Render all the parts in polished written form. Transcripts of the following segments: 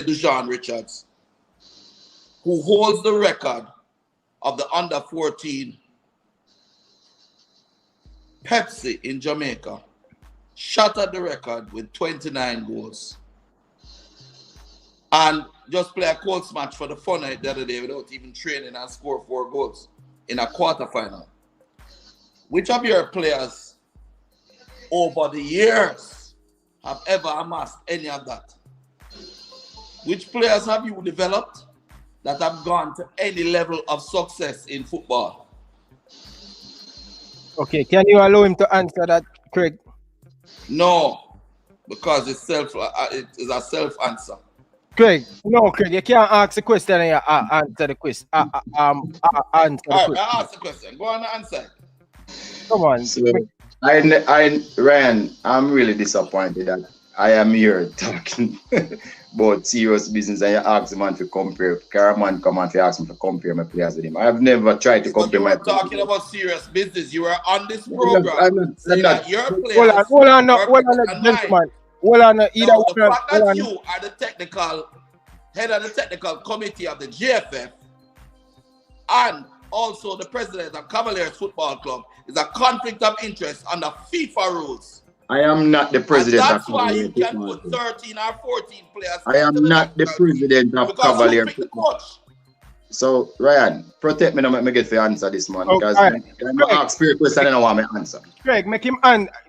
Dujon Richards, who holds the record of the under-14 Pepsi in Jamaica, shattered the record with 29 goals. And just play a Colts match for the fun the other day without even training and score 4 goals in a quarterfinal. Which of your players over the years have ever amassed any of that? Which players have you developed that have gone to any level of success in football? Okay, can you allow him to answer that, Craig? No, because it's it is a self answer. Craig, no, Craig, you can't ask the question and you answer the question. Answer All right, I ask the question. Go on and answer. Come on. So, Ryan, I'm really disappointed that I am here talking about serious business and you ask the man to compare. Caraman come and ask me to compare my players with him. I have never tried to compare my players. You were talking about serious business. You were on this program. I'm not. Your players hold on, gentlemen. Hold on, either now, the fact that you are the head of the technical committee of the JFF and also the president of Cavaliers Football Club is a conflict of interest under FIFA rules. I am not the president. And that's why you can put 13 or 14 players. I am not the president of Cavaliers Football Club. So, Ryan, protect me, don't make me get the answer this morning. Because I'm ask for a question and I want me answer. Craig, make him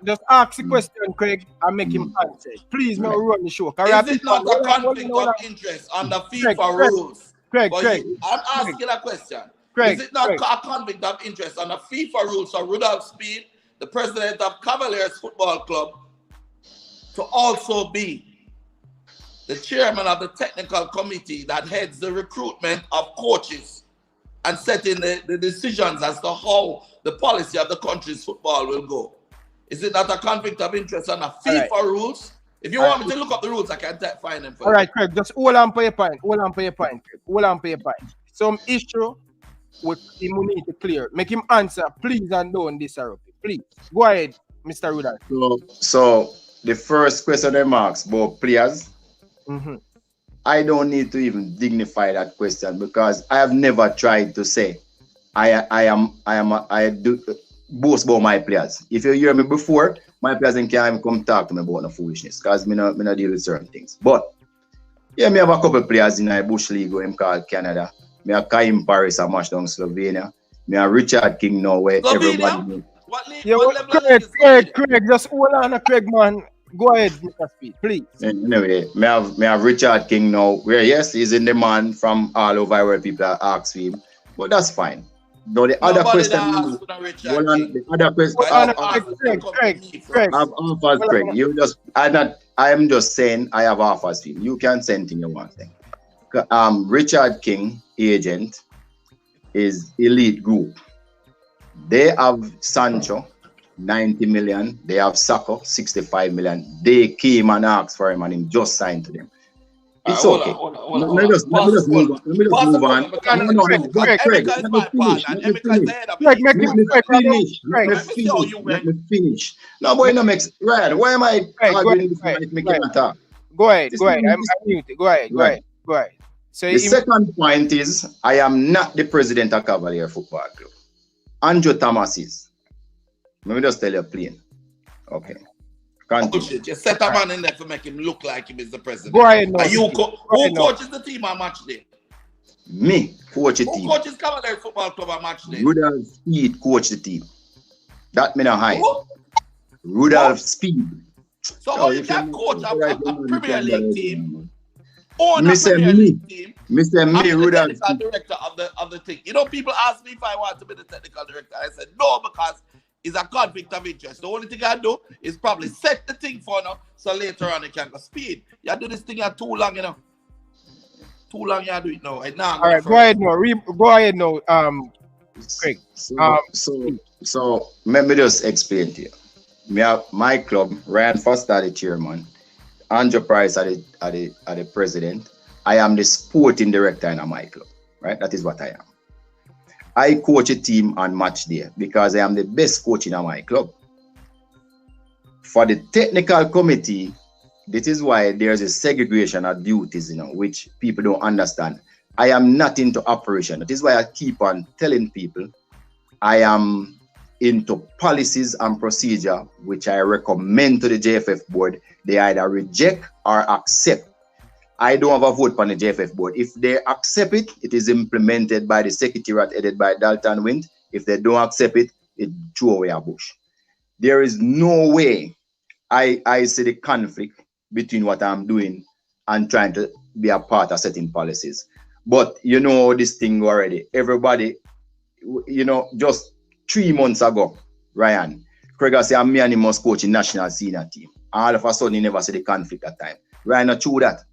just ask the question, Craig, and make him answer. Please, no run the show. Is it not a conflict of interest under FIFA rules? Craig, I'm asking a question. Is it not a conflict of interest under FIFA rules for Rudolph Speed, the president of Cavaliers Football Club, to also be the chairman of the technical committee that heads the recruitment of coaches and setting the decisions as to how the policy of the country's football will go? Is it not a conflict of interest under FIFA rules? If you want me to look up the rules, I can find them for you. All right, Craig, just hold on for your point. Some issue with him we need to clear. Make him answer, please, and don't disrupt it. Please. Go ahead, Mr. Rudolph. So the first question they asked about players. I don't need to even dignify that question because I have never tried to say I do boast about my players. If you hear me before, my players can't even come talk to me about no foolishness because me not deal with certain things. But yeah, me have a couple of players in the Bush League where I'm called Canada. Me have Kaim Paris and match down Slovenia. Me have Richard King now where everybody. What league? Yeah, what Craig, just hold on, Craig, man. Go ahead, Mr. Speed, please. Anyway, me have Richard King now, where yes, he's in demand from all over where people are asking him, but that's fine. Now the other question, Craig. I am just saying I have offers for him. You can send him one thing. Richard King agent is elite group. They have Sancho. 90 million, they have Saka 65 million. They came and asked for him and him just signed to them. It's okay. Let me just move on. Craig, let me finish. No, boy, no makes right. Why am I arguing this? Go ahead. I'm muted. Go ahead. So the second point is I am not the president of Cavalier Football Club. Andrew Thomas is. Let me just tell you plain. Okay. Bullshit. You set a man in there to make him look like him is the president. Go ahead. Who coaches the team on match day? Me coach the Who team. coaches Cavaliers Football Club on match day? Rudolph Speed coach the team. That me not hide. Rudolph Speed. So how you can coach a Premier League team? Own a Premier League team. Mr. Me, Rudolph. Technical director of the thing. You know, people ask me if I want to be the technical director. I said no because it's a conflict of interest. The only thing I do is probably set the thing for now, so later on it can go. Speed. You do this thing too long, you know. Too long you do it now. All right, go ahead now. Craig. So let me just explain to you. Me have my club, Ryan Foster the chairman, Andrew Price are the president. I am the sporting director in my club. Right? That is what I am. I coach a team on match day because I am the best coach in my club. For the technical committee, this is why there's a segregation of duties, you know, which people don't understand. I am not into operation. That is why I keep on telling people I am into policies and procedure, which I recommend to the JFF board. They either reject or accept. I don't have a vote on the JFF board. If they accept it, it is implemented by the secretariat headed by Dalton Wint. If they don't accept it, it throw away a bush. There is no way I see the conflict between what I'm doing and trying to be a part of setting policies. But you know this thing already. Everybody, you know, just 3 months ago, Ryan, Craig said, me and him must coach in national senior team. And all of a sudden, he never see the conflict at time. Ryan, not true that.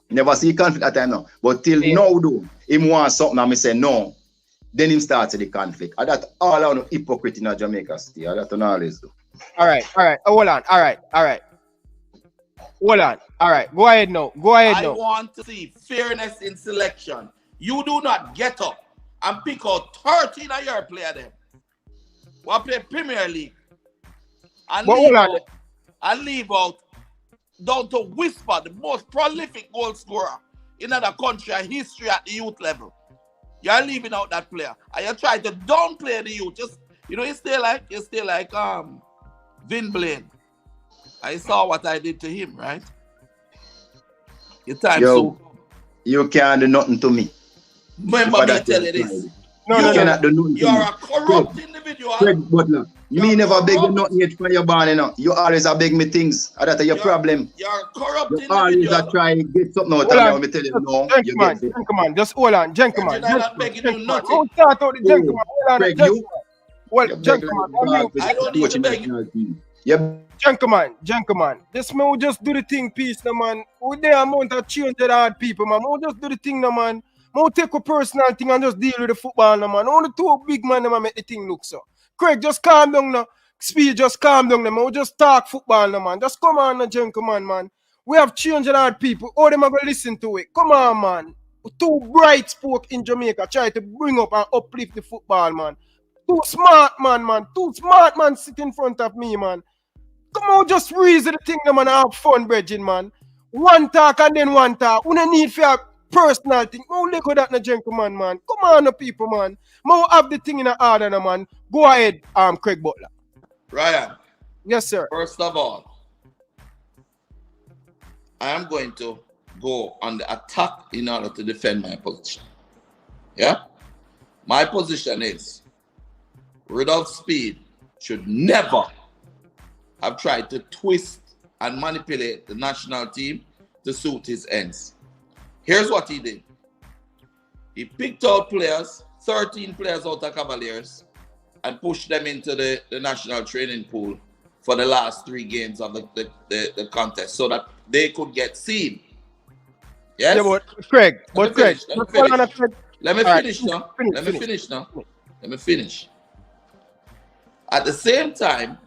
Never see conflict at time now. But till now, though, him want something and me say no. Then him starts the conflict. And that all on hypocrite in Jamaica state. That don't always do. All right. Hold on. All right. Hold on. All right. Go ahead now. I want to see fairness in selection. You do not get up and pick out 13 of your player them. We'll play Premier League. And leave out down to Whisper, the most prolific goal scorer in the country and history at the youth level. You're leaving out that player. And you try to downplay the youth. Just, you know, you stay like Vin Blaine. I saw what I did to him, right? Your time you can't do nothing to me. Remember me tell you this. You cannot do nothing. You are a corrupt individual. Craig Butler. Me never beg you nothing yet for your born, you know. You always beg me things. That's your problem. You're a corrupt individual. You always try to get something out of me. Me tell you no. Gentlemen, just hold on. Gentlemen. I'm not begging you nothing. Don't start out the gentleman. Hold on. Craig, you? Well, gentlemen. I don't need to beg you. Gentlemen, this man will just do the thing, peace, no man. With the amount of change that hard people, man. We'll just do the thing, no man. We'll take a personal thing and just deal with the football, no man. Only 2 big man, no man, make the thing look so. Craig, just calm down now. Speed, just calm down, no man. We'll just talk football, no man. Just come on, no gentleman, man. We have changed hard people. All them are going to listen to it. Come on, man. 2 bright spoke in Jamaica try to bring up and uplift the football, man. 2 smart man. 2 smart man sit in front of me, man. Come on, just reason the thing, no man, and have fun, brethren, man. One talk and then one talk. We don't need for a personal thing. Oh, look at that, no gentleman, man. Come on, no people, man. More have the thing in the order, no man. Go ahead, Craig Butler. Ryan. Yes, sir. First of all, I am going to go on the attack in order to defend my position. Yeah? My position is Rudolph Speed should never have tried to twist and manipulate the national team to suit his ends. Here's what he did. He picked out players, 13 players out of Cavaliers, and pushed them into the national training pool for the last 3 games of the contest so that they could get seen. Yes? Yeah, Craig, Let me finish. At the same time,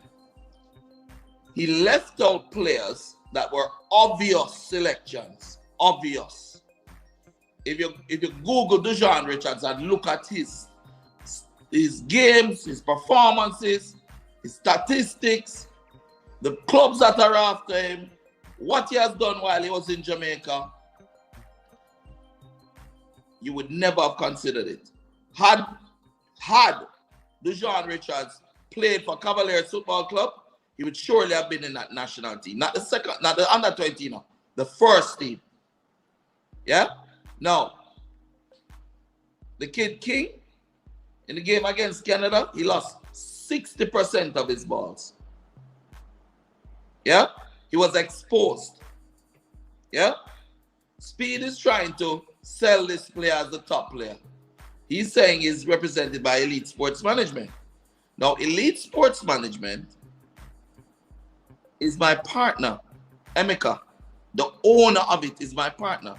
he left out players that were obvious selections. Obvious. If you Google Dejan Richards and look at his games, his performances, his statistics, the clubs that are after him, what he has done while he was in Jamaica, you would never have considered it. Had Dejan Richards played for Cavaliers Football Club, he would surely have been in that national team. Not the second, not the under 20, no. The first team. Yeah? Now, the kid King, in the game against Canada, he lost 60% of his balls. Yeah? He was exposed. Yeah? Speed is trying to sell this player as the top player. He's saying he's represented by Elite Sports Management. Now, Elite Sports Management is my partner, Emeka. The owner of it is my partner.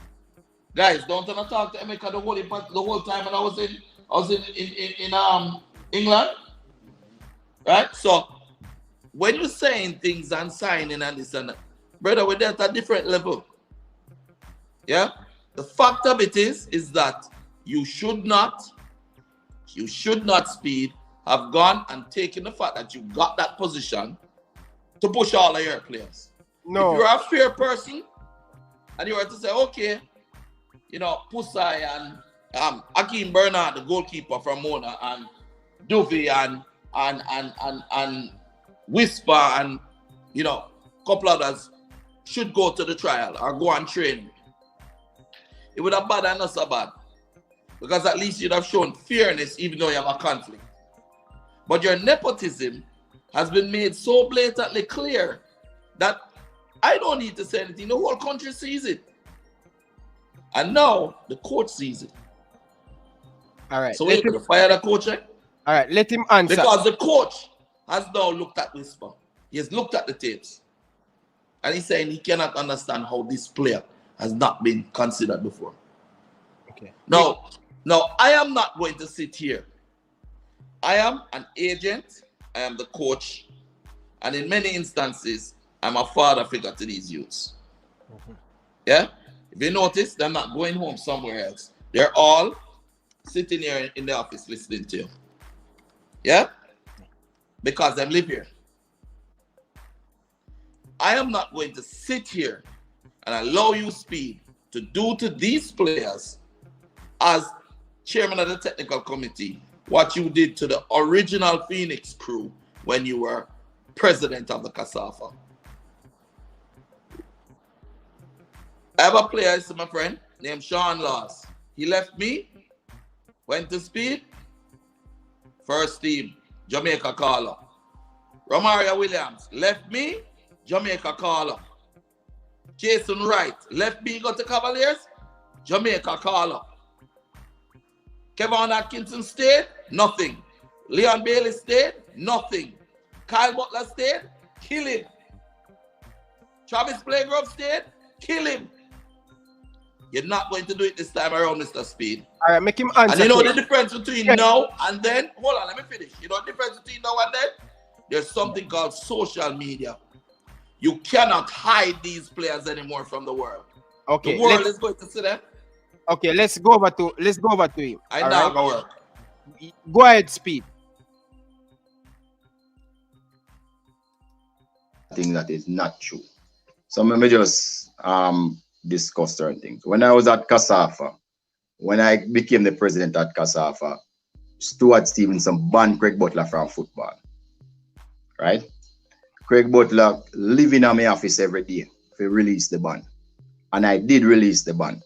Guys, don't talk to Emeka the whole time when I was in England. Right? So when you're saying things and signing and this and that, brother, we're at a different level. Yeah? The fact of it is that you should not, Speed, have gone and taken the fact that you got that position to push all of your players. No. If you're a fair person and you were to say, okay, you know, Pusai and Akeem Bernard, the goalkeeper from Mona, and Duvey and Whisper and, you know, a couple others should go to the trial or go on training. It would have bad and not so bad. Because at least you'd have shown fairness even though you have a conflict. But your nepotism has been made so blatantly clear that I don't need to say anything. The whole country sees it. And now the coach sees it. All right. So we're going to fire the coach, eh? All right, let him answer. Because the coach has now looked at Whisper. He has looked at the tapes. And he's saying he cannot understand how this player has not been considered before. Okay. Now, I am not going to sit here. I am an agent. I am the coach. And in many instances, I'm a father figure to these youths. Yeah? If you notice, they're not going home somewhere else. They're all sitting here in the office listening to you. Yeah? Because they live here. I am not going to sit here and allow you, Speed, to do to these players as chairman of the technical committee what you did to the original Phoenix crew when you were president of the CASAFA. I have a player, my friend, named Sean Laws. He left me, went to Speed, first team, Jamaica caller. Romario Williams left me, Jamaica caller. Jason Wright left me, got to Cavaliers, Jamaica caller. Kevin Atkinson stayed, nothing. Leon Bailey stayed, nothing. Kyle Butler stayed, kill him. Travis Playgrove stayed, kill him. You're not going to do it this time around, Mr. Speed. All right, make him answer. And you know the difference between now and then? Hold on, let me finish. You know the difference between now and then? There's something called social media. You cannot hide these players anymore from the world. Okay. The world is going to see them. Okay, let's go over to him. I know gonna work. Go ahead, Speed. I think that is not true. So let me just discuss certain things. When I was at CASAFA, when I became the president at CASAFA, Stuart Stevenson banned Craig Butler from football. Right? Craig Butler living in my office every day to release the ban. And I did release the ban.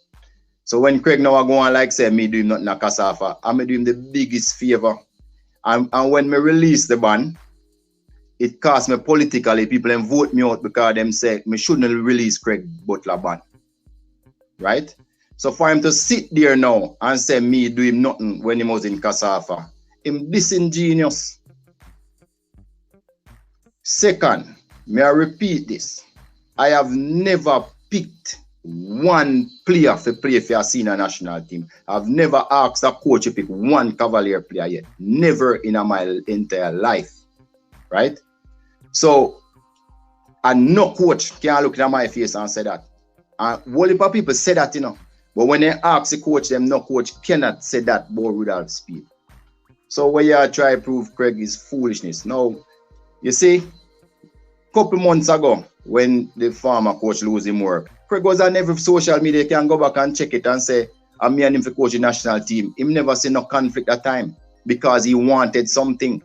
So when Craig now go on like say me doing nothing at CASAFA, I'm doing the biggest favor. And when me release the ban, it cost me politically. People then vote me out because them say me shouldn't release Craig Butler ban. Right? So for him to sit there now and say me do him nothing when he was in CASAFA, him disingenuous. Second, may I repeat this? I have never picked one player to play for a senior national team. I've never asked a coach to pick one Cavalier player yet. Never in my entire life. Right? So, and no coach can look at my face and say that. And whole heap of people say that, you know. But when they ask the coach, them no coach cannot say that about Rudolph Speed. So what you try to prove, Craig, is foolishness. Now, you see, couple months ago, when the former coach lose him work, Craig was on every social media, can go back and check it and say, I'm me and him for coach the national team. Him never see no conflict at time because he wanted something,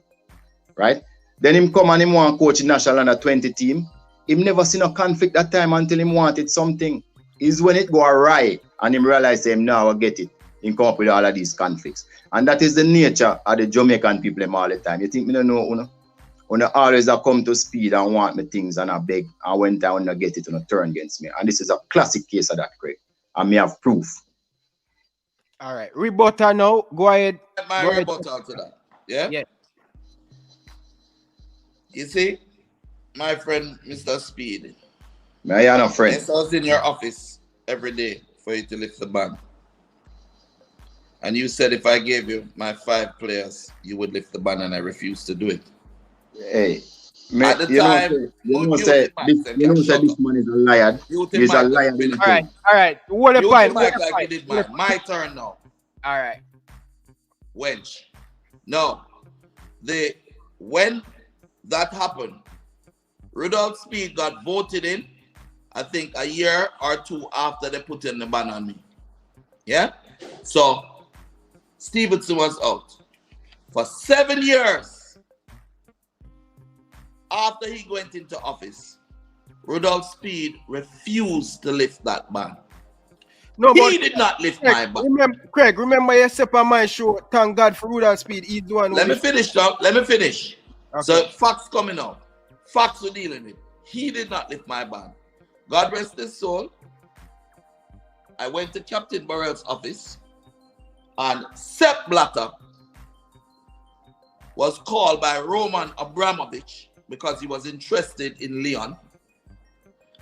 right? Then him come and him want coach the national under 20 team. Him never see no conflict at time until him wanted something. Is when it go awry and him realize him now I get it. Him come up with all of these conflicts. And that is the nature of the Jamaican people all the time. You think me don't know, you know? When I always come to Speed and want me things and I beg, and when I want to get it, turn against me. And this is a classic case of that, Craig. And me have proof. All right. Rebuttal now. Go ahead. My rebuttal to that. Yeah? Yeah. You see, my friend, Mr. Speed. I am a friend. Yes, I was in your office every day for you to lift the ban. And you said if I gave you my 5 players, you would lift the ban, and I refused to do it. Hey, at the time, you know say this man is a liar. He's a liar. All right. What a point. My turn now. All right. Wench. No. When that happened, Rudolph Speed got voted in, I think a year or two after they put in the ban on me. Yeah? So, Stevenson was out. For 7 years after he went into office, Rudolph Speed refused to lift that ban. No, he did not lift my ban. Craig, remember you said on my show, thank God for Rudolph Speed. He's the one who... Let me finish now. Let me finish. Okay. So, facts coming out. Facts we're dealing with. He did not lift my ban. God rest his soul. I went to Captain Burrell's office, and Sepp Blatter was called by Roman Abramovich because he was interested in Leon.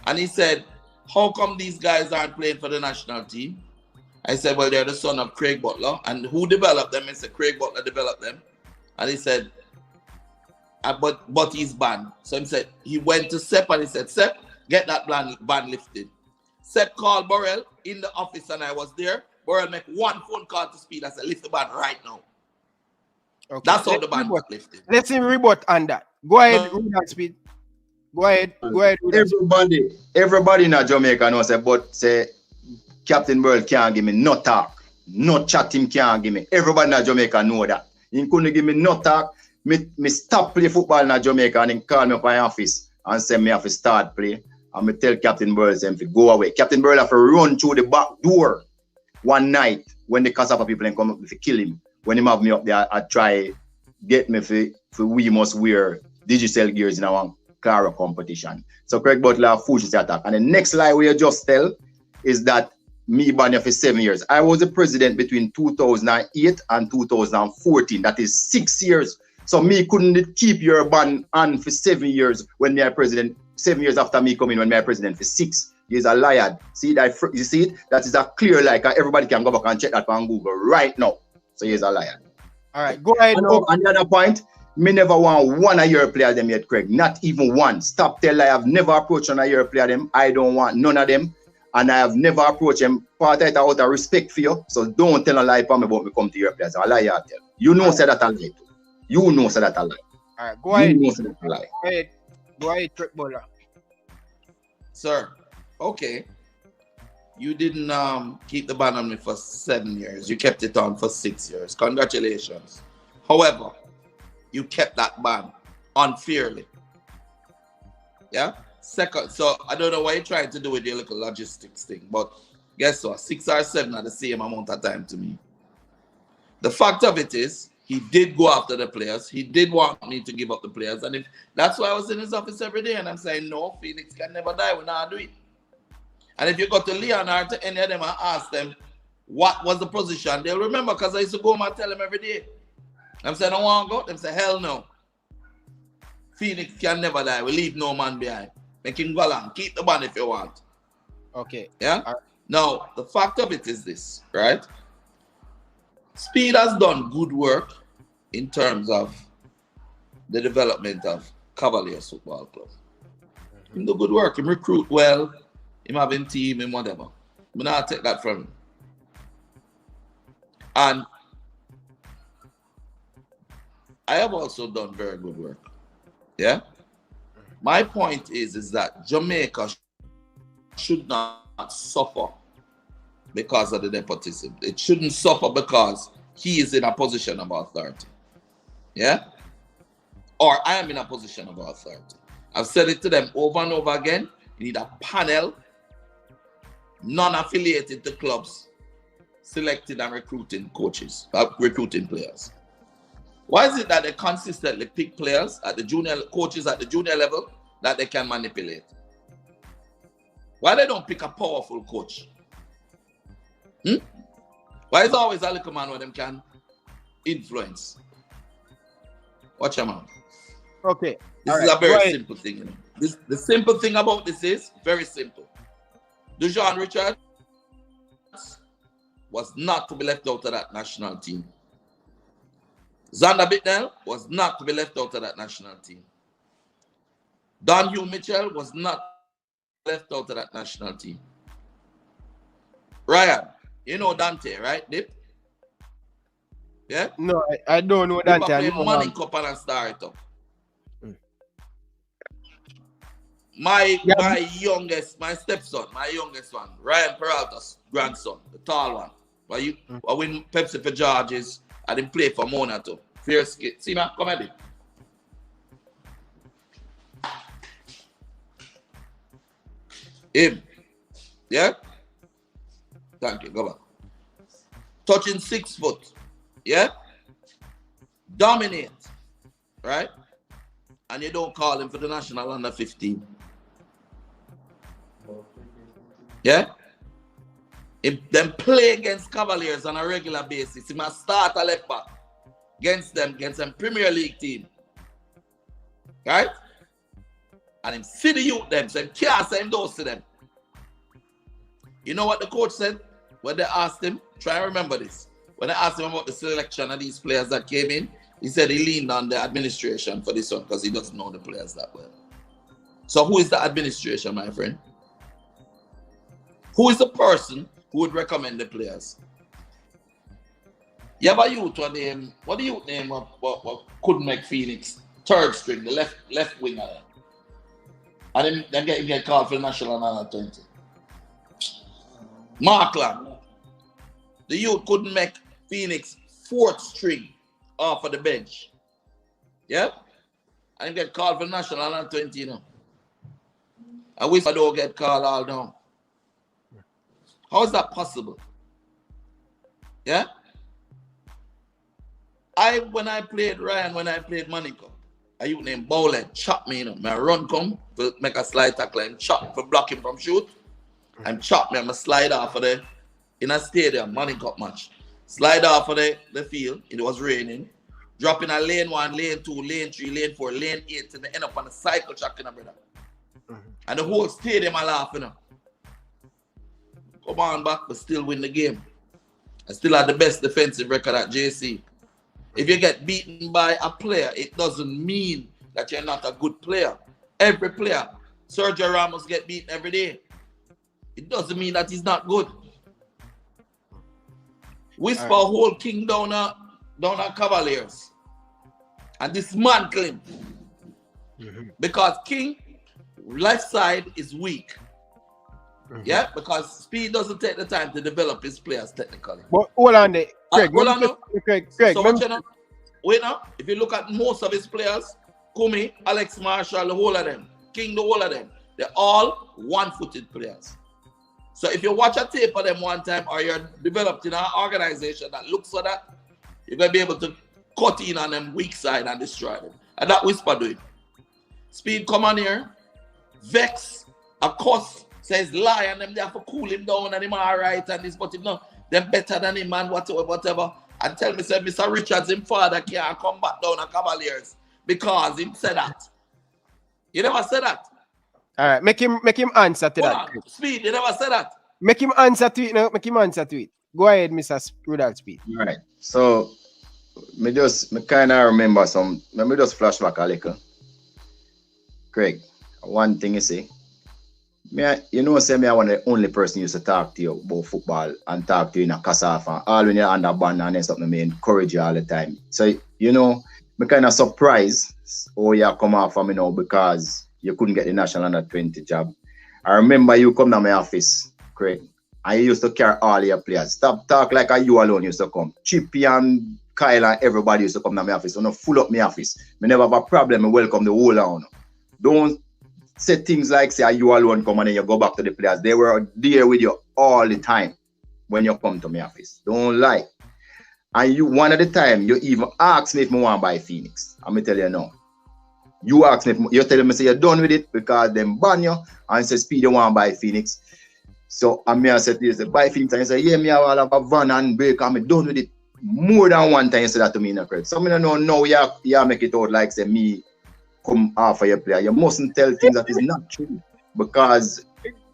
And he said, how come these guys aren't playing for the national team? I said, well, they're the son of Craig Butler. And who developed them? I said, Craig Butler developed them. And he said, but he's banned. So he said, he went to Sepp and he said, Sepp, get that ban lifted. Sepp called Burrell in the office and I was there. Burrell make one phone call to Speed. I said, lift the ban right now. Okay. That's how the ban was lifted. Let's see rebut on that. Go ahead, Speed. Go ahead. Everybody in Jamaica knows but say Captain Burrell can't give me no talk. No chat him can't give me. Everybody in Jamaica know that. He couldn't give me no talk. Me stop play football in Jamaica and he call me up my office and say me have to start play. And me tell Captain Burrell to go away. Captain Burrell have to run through the back door one night when the Kasapa people come up to kill him. When he have me up there, I try get me for we must wear digital gears in our Clara competition. So Craig Butler forced the attack. And the next lie we just tell is that me ban for 7 years. I was the president between 2008 and 2014. That is 6 years. So me couldn't keep your ban on for 7 years when me a president. 7 years after me coming when me a president for 6 years a liar. See that? You see it? That is a clear lie. Everybody can go back and check that on Google right now. So he's a liar. All right, go ahead. And another point. Me never want one of your player them yet, Craig. Not even one. Stop tell I have never approached one of your player them. I don't want none of them. And I have never approached them. Part of it out of respect for you. So don't tell a lie for me about me come to your players. A lie I tell. You know say that a lie too. You know say that a lie. All right, go ahead. You know say that a lie. Go ahead, Trick Bowler. Sir, okay. You didn't keep the ban on me for 7 years. You kept it on for 6 years. Congratulations. However, you kept that ban unfairly. Yeah? Second, so I don't know what you're trying to do with your little logistics thing, but guess what? 6 or 7 are the same amount of time to me. The fact of it is, he did go after the players. He did want me to give up the players. And if that's why I was in his office every day and I'm saying, no, Phoenix can never die. We're not doing it. And if you go to Leon or to any of them and ask them what was the position, they'll remember because I used to go home and tell them every day. I'm saying, I don't want to go. Them say, hell no. Phoenix can never die. We leave no man behind. Make him go along. Keep the ban if you want. Okay. Yeah? Now, the fact of it is this, right? Speed has done good work in terms of the development of Cavaliers Football Club. He do good work. He recruit well. He have him team and whatever. But now I take that from him. And I have also done very good work. Yeah? My point is that Jamaica should not suffer because of the nepotism. It shouldn't suffer because he is in a position of authority. Yeah? Or I am in a position of authority. I've said it to them over and over again. You need a panel, non-affiliated to clubs, selecting and recruiting coaches, recruiting players. Why is it that they consistently pick players at the junior, coaches at the junior level that they can manipulate? Why they don't pick a powerful coach? Why is always a little man where them can influence? Watch your mouth. Okay. This is a very simple thing. You know? The simple thing about this is very simple. Dujon Richards was not to be left out of that national team. Xander Bittnell was not to be left out of that national team. Don Hugh Mitchell was not left out of that national team. Ryan, you know Dante, right, Dip? Yeah? No, I don't know Dante. I play Money Cup and star it up. my youngest, my stepson, my youngest one, Ryan Peralta's grandson, the tall one. But you I win Pepsi for Georges. I didn't play for Mona too. Fierce kid. See man, come at it. Him. Yeah? Thank you. Go back. Touching 6 foot. Yeah? Dominate. Right? And you don't call him for the national under 15. Yeah? If them play against Cavaliers on a regular basis, he must start a left back against them Premier League team. Right? And him see the youth them, so him can't say him those to them. You know what the coach said when they asked him? Try and remember this. When they asked him about the selection of these players that came in, he said he leaned on the administration for this one because he doesn't know the players that well. So who is the administration, my friend? Who is the person who would recommend the players? You have a youth one name, what do you name what couldn't make Phoenix? Third string, the left winger. And then get called for the national under 20. Markland. The youth couldn't make Phoenix 4th string off of the bench. Yeah? And get called for the national under 20, you know. I wish I don't get called all down. How is that possible? Yeah? When I played Monaco, a youth named Bowler chop me, you know. I run come to make a slide tackle and chop for blocking from shoot. And chop me, I'm a slide off of in a stadium, Monaco match. Slide off of the field, it was raining. Drop in a lane 1, lane 2, lane 3, lane 4, lane 8, and they end up on a cycle track, you know, brother. And the whole stadium are laughing, you know. Come on back, but still win the game. I still have the best defensive record at JC. If you get beaten by a player, it doesn't mean that you're not a good player. Every player, Sergio Ramos get beaten every day. It doesn't mean that he's not good. Whisper a whole king down a Cavaliers and dismantle him. Because King left side is weak. Yeah, because Speed doesn't take the time to develop his players technically. But hold on there. Craig, Craig, so wait now, if you look at most of his players, Kumi, Alex Marshall, the whole of them, King, the whole of them, they're all one-footed players. So if you watch a tape of them one time or you're developed in an organization that looks for that, you're going to be able to cut in on them weak side and destroy them. And that Whisper do it. Speed come on here, vex, a cuss, says lie, and them they have to cool him down and him all right and this, but if not, them better than him and whatever. And tell me, say, Mr. Richards, him father can't come back down to Cavaliers because him said that. You never said that. All right, make him answer to that. Speed, you never said that. Make him answer to it now. Make him answer to it. Go ahead, Mr. Rudolph Speed. All right. So, me kind of remember some. Let me just flash back a little. Craig, one thing you say. You know, say me I want the only person used to talk to you about football and talk to you in a Kasafa. All when you're under band and then something, me encourage you all the time. So, you know, me kind of surprised how you come off from me now because you couldn't get the national under 20 job. I remember you come to my office, Craig, and you used to carry all your players. Stop talk like you alone used to come. Chippy and Kyle and everybody used to come to my office. So no full up my office. Me never have a problem. I welcome the whole on. Don't say things like say you alone come and then you go back to the players. They were there with you all the time when you come to my office. Don't lie. And you one at the time you even ask me if I want to buy Phoenix. I'm gonna tell you no. You ask me, you tell me say you're done with it because them ban you and say Speed you want to buy Phoenix. So I said to you, say buy Phoenix and you say, yeah, me I will have a van and break and I'm done with it. More than one time you say that to me in a crowd. So I don't know now you make it out like say me come after your player. You mustn't tell things that is not true. Because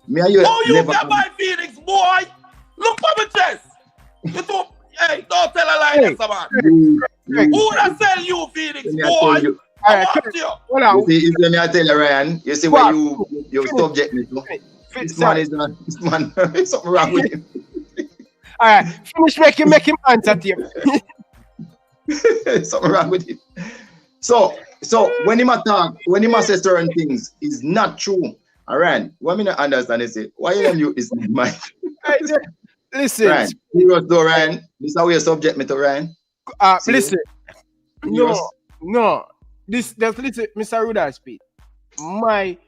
me and you never can buy Phoenix, boy! Look for my chest! You don't, hey, don't tell a lie, man. Who would sell you Phoenix, boy? You see, let me tell you, Ryan. You see where you subject me to. This man is not. This man, something wrong with him. All right, finish make him answer to you. Something wrong with him. So when him attack, when him say certain things, it's not true. Alright, what me not understand is it, why you mute this mic? Listen. Ryan, serious though, Ryan. This is how you subject me to Ryan. Listen. No. Just listen, Mr. Rudolph Speed. My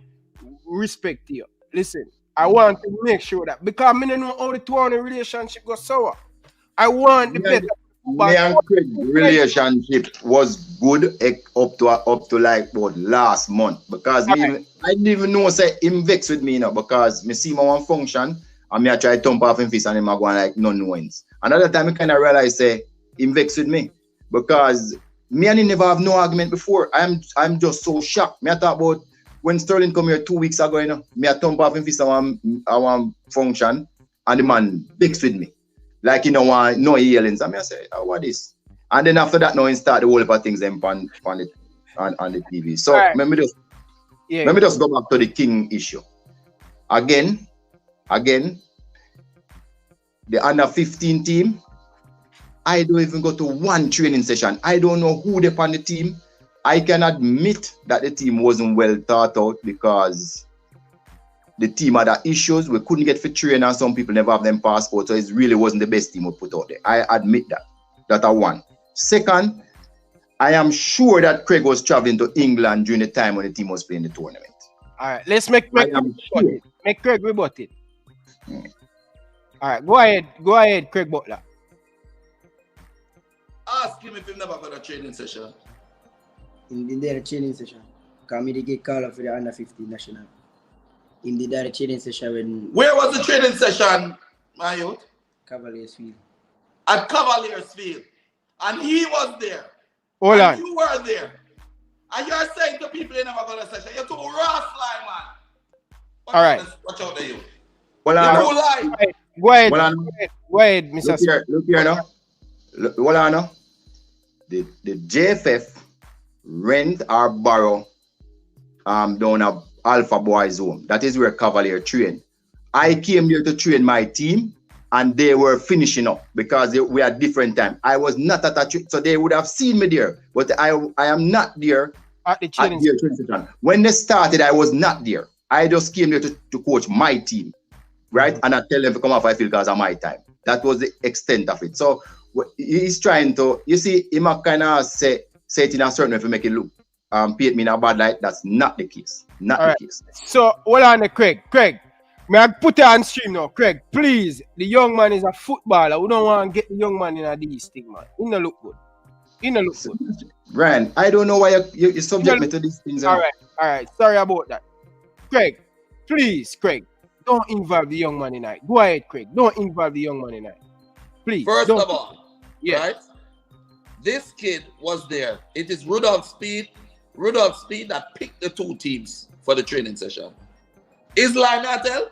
respect to you. Listen, I want to make sure that because I don't know how the two on the relationship goes sour. I want the better. Me and Craig relationship was good up to like about last month because I didn't even know say him vex with me because me see my one function and me I try to thump off him fist and him I go like none wins. Another time I kind of realize say him vex with me because me and him never have no argument before. I'm just so shocked. Me I talk about when Sterling come here 2 weeks ago, me I thump off him fist on one function and the man vex with me. Like no yellings. And I say, oh, what is? And then after that, now he start the whole heap of things on the TV. So let me just go back to the King issue. Again, the under 15 team, I don't even go to one training session. I don't know who they on the team. I can admit that the team wasn't well thought out because the team had issues. We couldn't get for train and some people never have them passports. So it really wasn't the best team we put out there. I admit that. That's one. Second, I am sure that Craig was traveling to England during the time when the team was playing the tournament. All right, let's make Craig rebut it. All right, go ahead, Craig Butler. Ask him if he never got a training session. In the training session. Because me get called up for the under 15 national. In the training session when... Where was the training session, my youth? Cavaliers Field. At Cavaliers Field. And he was there. Hold on. You were there. And you're saying to people you never got a session. You're too raw lie, man. All right. Watch out there, you. Well, you're too lie. Go ahead, Mr. Look here now. Hold on now. The JFF rent or borrow down a Alpha Boy zone. That is where Cavalier train. I came here to train my team and they were finishing up because we had different time. I was not at that, so they would have seen me there, but I am not there at the training session. When they started, I was not there. I just came there to coach my team, right? And I tell them to come off I feel because of my time. That was the extent of it. So he's trying to, you see, he might kind of say it in a certain way to make it look, paint me in a bad light. That's not the case. Not the case. So hold on, Craig, may I put it on stream now? Craig, please. The young man is a footballer. We don't want to get the young man in a these thing, man. He don't look good. Ryan, I don't know why you subject me to these things. All right. Sorry about that. Craig, please, don't involve the young man in it. Go ahead, Craig. Don't involve the young man in it. Please. First of all, right? This kid was there. It is Rudolph Speed that picked the two teams for the training session. Is lie not tell?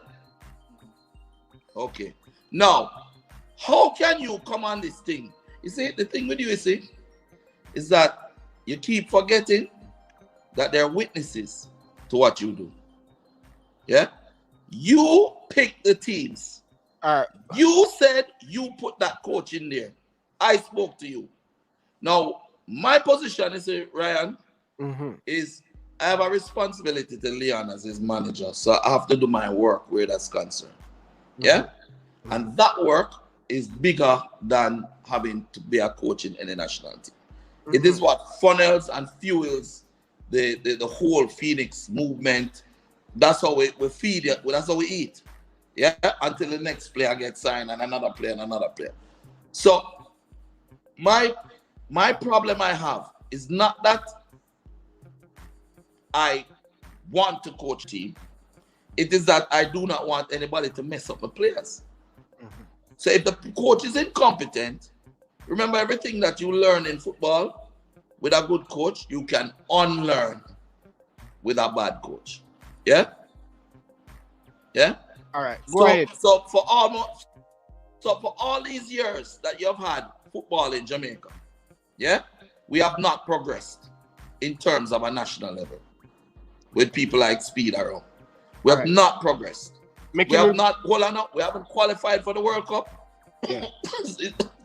Okay. Now, how can you come on this thing? You see, the thing with you, is that you keep forgetting that there are witnesses to what you do. Yeah? You pick the teams. You said you put that coach in there. I spoke to you. Now, my position is, Ryan, is I have a responsibility to Leon as his manager. So I have to do my work where that's concerned. Yeah? And that work is bigger than having to be a coach in any national team. It is what funnels and fuels the whole Phoenix movement. That's how we feed it. That's how we eat. Yeah? Until the next player gets signed and another player and another player. So my problem I have is not that I want to coach team. It is that I do not want anybody to mess up the players. So if the coach is incompetent, remember everything that you learn in football with a good coach, you can unlearn with a bad coach. Yeah? Yeah? All right. Go ahead. So for all these years that you've had football in Jamaica, yeah, we have not progressed in terms of a national level with people like Speed around. We have not progressed. We haven't qualified for the World Cup. Yeah.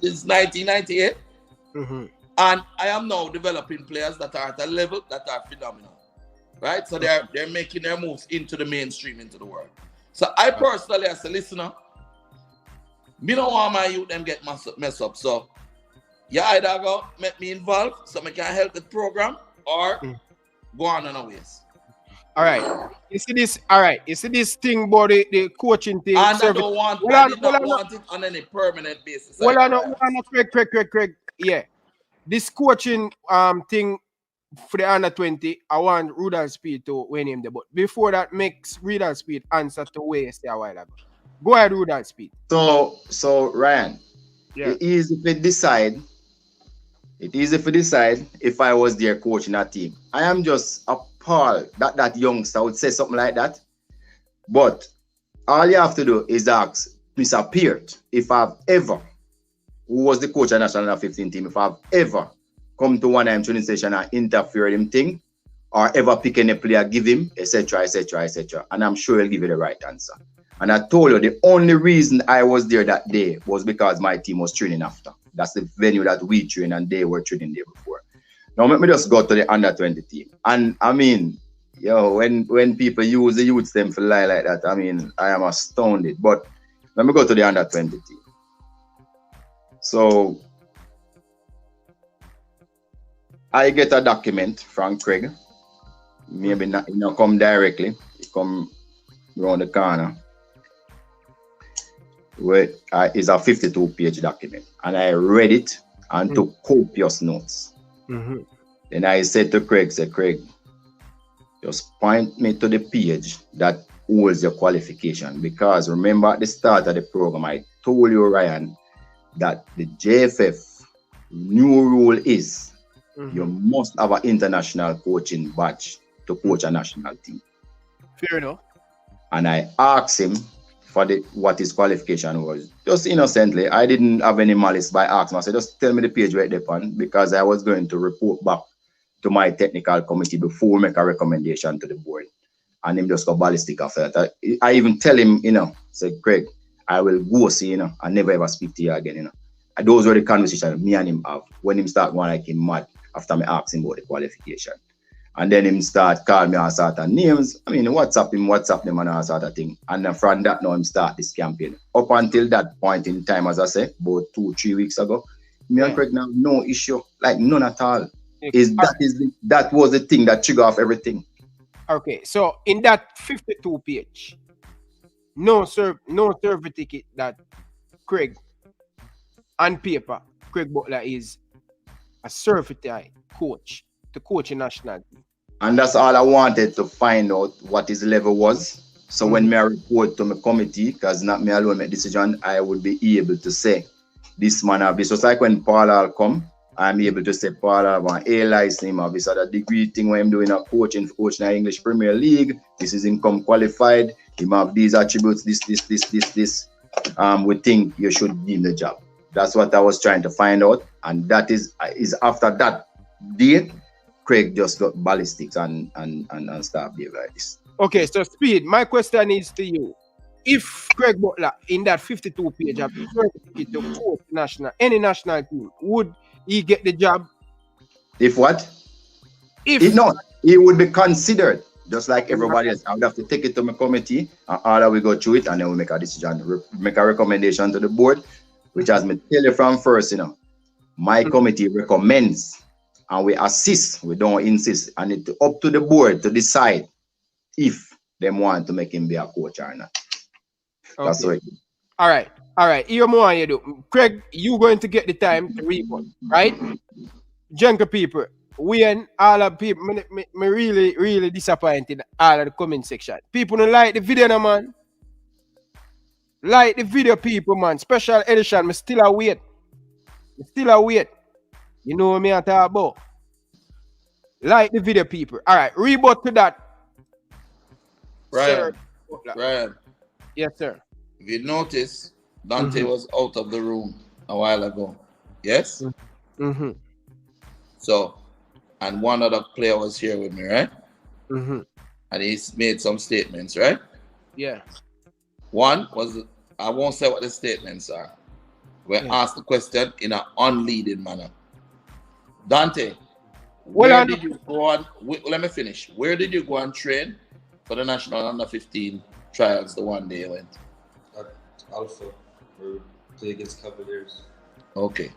It's 1998. And I am now developing players that are at a level that are phenomenal. Right? So they're making their moves into the mainstream, into the world. So I personally, as a listener, me don't want my youth them get mess up. So you either go make me involved so I can help the program or go on our ways. All right. You see this? All right. You see this thing about the coaching thing? And I don't want, I did not want it on any permanent basis. Well, I know, Craig. Yeah. This coaching thing for the under 20, I want Rudolph Speed to win him the but before that makes Rudolph Speed answer to where he stay a while ago. Go ahead, Rudolph Speed. So Ryan, it is if we decide if I was there coaching a team. I am just appalled that youngster would say something like that. But all you have to do is ask Mr. Peart if I've ever, who was the coach of the National 15 team, if I've ever come to one training session and interfere in him thing, or ever pick any player, give him, etc. And I'm sure he'll give you the right answer. And I told you the only reason I was there that day was because my team was training after. That's the venue that we train and they were training there before. Now let me just go to the under 20 team. And I mean, when people use the youths them for lie like that, I mean, I am astounded. But let me go to the under 20 team. So I get a document from Craig. Maybe not, come directly. He come around the corner. Where is a 52-page document, and I read it and took copious notes. Then I said to Craig, Craig, just point me to the page that holds your qualification, because remember at the start of the program I told you, Ryan, that the JFF new rule is you must have an international coaching badge to coach a national team. Fair enough. And I asked him for what his qualification was. Just innocently, I didn't have any malice by asking. I said, just tell me the page right there, because I was going to report back to my technical committee before we make a recommendation to the board. And him just go ballistic after that. I even tell him, say, Craig, I will go see, and never ever speak to you again, And those were the conversations me and him have when him start going like him mad after me ask him about the qualification. And then him start call me all sort of names. I mean, WhatsApp them and all sort of thing. And then from that now him start this campaign. Up until that point in time, as I said, about 2-3 weeks ago, me and Craig now no issue, like none at all. That was the thing that triggered off everything. Okay, so in that 52 page, no certificate that Craig on paper, Craig Butler is a certified coach to coach a national team. And that's all I wanted to find out what his level was. So when me report to my committee, because not me alone make decision, I would be able to say this man have this. So it's like when Paul come, I'm able to say Paul have an A license, him have this other degree thing when I'm doing a coaching in the English Premier League. This is income qualified. Him have these attributes, this. We think you should give him the job. That's what I was trying to find out. And that is after that day, Craig just got ballistics and start behaving like this. Okay, so Speed, my question is to you. If Craig Butler in that 52 page of certificate to coach any national team, would he get the job? If what? He would be considered just like everybody else. I would have to take it to my committee and all we go through it, and then we make a decision, make a recommendation to the board, which has me tell you from first, my committee recommends and we assist, we don't insist, and it's up to the board to decide if they want to make him be a coach or not. Okay. That's what it is. All right. Here more you do. Craig, you going to get the time to report, right? Junker people, we and all of people, me really, really disappointed all of the comment section. People don't like the video, no, man. Like the video, people, man. Special edition, me still await. You know what me I talk about. Like the video, people. All right, rebut to that. Ryan. Yes, sir. If you notice, Dante was out of the room a while ago. Yes? So, and one other player was here with me, right? And he's made some statements, right? Yeah. One was, I won't say what the statements are. We asked the question in an unleading manner. Dante, where did you go on? Let me finish. Where did you go and train for the national under 15 trials the one day you went? At Alpha, we play against Cavaliers. Okay.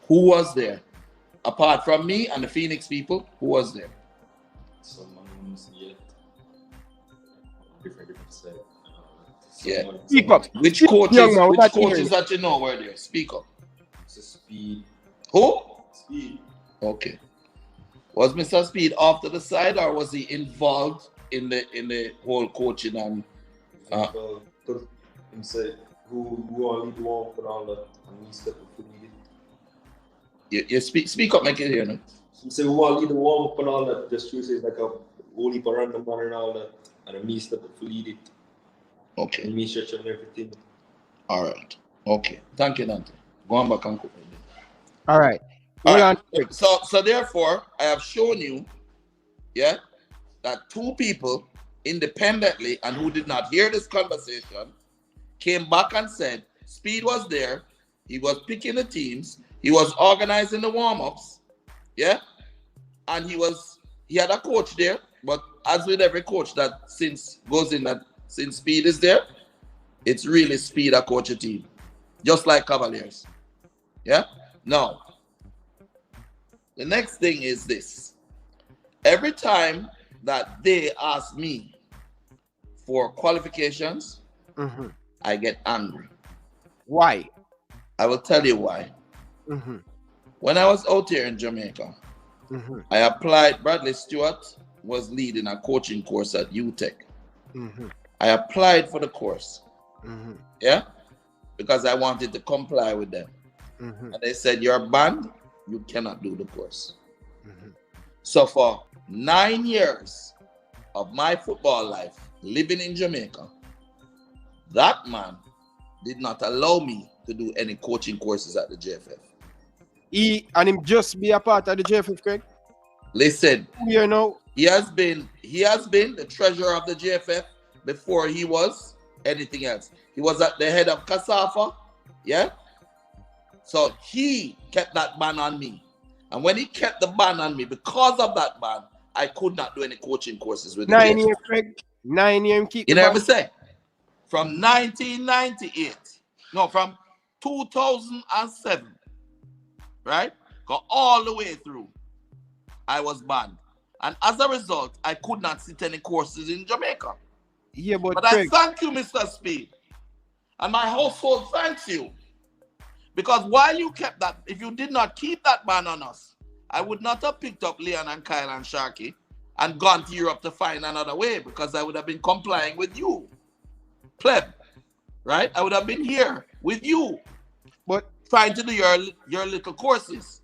Who was there? Apart from me and the Phoenix people, who was there? Someone yet. Different side. Yeah. Speak up. Which coaches that you know were there? Speak up. It's a Speed. Who? Speed. Okay. Was Mr. Speed off to the side or was he involved in the whole coaching and Put him say who all lead the warm up and all that, and we step up for it. you speak up, make it hear no? He say who all lead the warm up and all that, just to say like a only for random man and all that, and me step up for lead it. Okay. And me stretch and everything. All right. Okay. Thank you, Dante. Go on back and cook. All right. So therefore, I have shown you, yeah, that two people independently and who did not hear this conversation came back and said Speed was there, he was picking the teams, he was organizing the warm-ups, yeah, and he had a coach there, but as with every coach that since Speed is there, it's really Speed that coach a team, just like Cavaliers, yeah. Now, the next thing is this. Every time that they ask me for qualifications, I get angry. Why? I will tell you why. When I was out here in Jamaica, I applied. Bradley Stewart was leading a coaching course at UTech. I applied for the course, yeah, because I wanted to comply with them. And they said, you're banned, you cannot do the course. So for 9 years of my football life living in Jamaica, that man did not allow me to do any coaching courses at the JFF. And him just be a part of the JFF, Craig? Listen, you know, he has been the treasurer of the JFF before he was anything else. He was at the head of CASAFA, yeah? So he kept that ban on me. And when he kept the ban on me, because of that ban, I could not do any coaching courses with 9 years, Craig. 9 years keep. You never say. From 1998, no, from 2007, right? Go all the way through. I was banned. And as a result, I could not sit any courses in Jamaica. Yeah, but Craig, I thank you, Mr. Speed. And my household thanks you. Because while you kept that, if you did not keep that ban on us, I would not have picked up Leon and Kyle and Sharky and gone to Europe to find another way, because I would have been complying with you. Pleb, right? I would have been here with you, but trying to do your little courses.